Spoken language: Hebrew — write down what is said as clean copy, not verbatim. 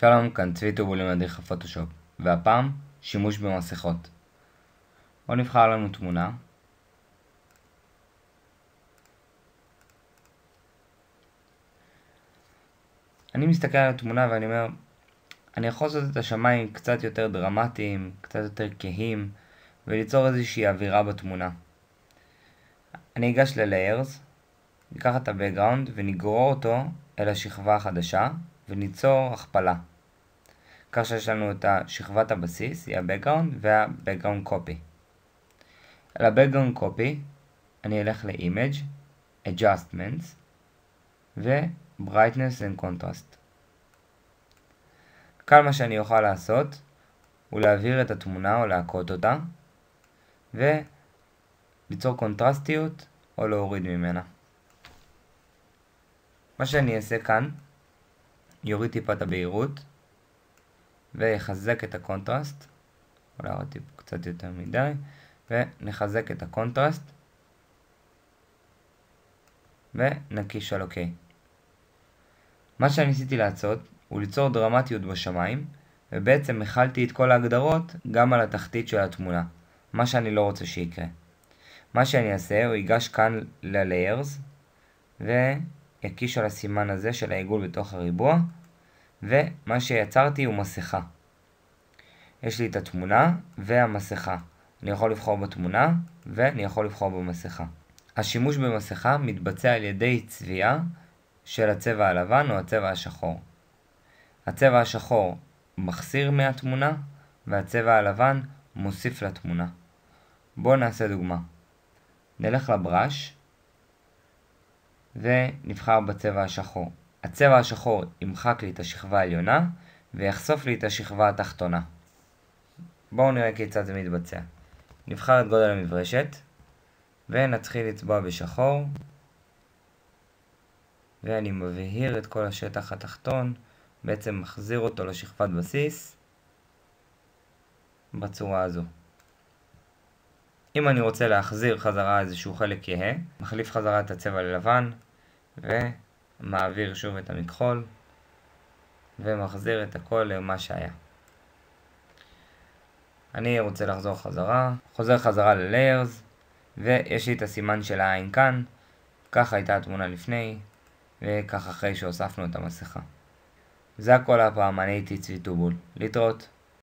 שלום, כאן צבי טובול ממדריך הפוטושופ, והפעם שימוש במסכות. בואו נבחר לנו תמונה. אני מסתכל על התמונה ואני אומר, אני יכול לעשות את השמיים קצת יותר דרמטיים, קצת יותר כהים, וליצור איזושהי אווירה בתמונה. אני אגש ל-Layers, ניקח את ה-Background ונגרור אותו אל השכבה החדשה, וניצור הכפלה. כך שיש לנו את שכבת הבסיס, היא ה-Background וה-Background Copy. על ה-Background Copy אני אלך ל-Image, Adjustments ו-Brightness and Contrast. כל מה שאני אוכל לעשות הוא להעביר את התמונה או להקות אותה וליצור קונטרסטיות או להוריד ממנה. מה שאני אעשה כאן, יוריד טיפה את הבהירות ויחזק את הקונטרסט, אולי עוד טיפה קצת יותר מדי, ונחזק את הקונטרסט ונקיש על אוקיי. מה שאני ניסיתי לעשות הוא ליצור דרמטיות בשמיים, ובעצם החלתי את כל ההגדרות גם על התחתית של התמונה, מה שאני לא רוצה שיקרה. מה שאני אעשה, הוא ייגש כאן ל-Layers ויקיש על הסימן הזה של העיגול בתוך הריבוע, ומה שיצרתי הוא מסכה. יש לי את התמונה והמסכה. אני יכול לבחור בתמונה ואני יכול לבחור במסכה. השימוש במסכה מתבצע על ידי צביעה של הצבע הלבן או הצבע השחור. הצבע השחור מחסיר מהתמונה והצבע הלבן מוסיף לתמונה. בואו נעשה דוגמה. נלך לבראש ונבחר בצבע השחור. הצבע השחור ימחק לי את השכבה העליונה ויחשוף לי את השכבה התחתונה. בואו נראה כיצד זה מתבצע. נבחר את גודל המברשת ונתחיל לצבוע בשחור, ואני מבהיר את כל השטח התחתון, בעצם מחזיר אותו לשכבת בסיס בצורה הזו. אם אני רוצה להחזיר חזרה איזשהו חלק כהה, מחליף חזרה את הצבע ללבן ומעביר שוב את המכחול ומחזיר את הכל למה שהיה. אני רוצה לחזור חזרה, חוזר חזרה ל-Layers ויש לי את הסימן של העין כאן. ככה הייתה התמונה לפני וכך אחרי שהוספנו את המסכה. זה הכל הפעם, אני הייתי צבי טובול. להתראות.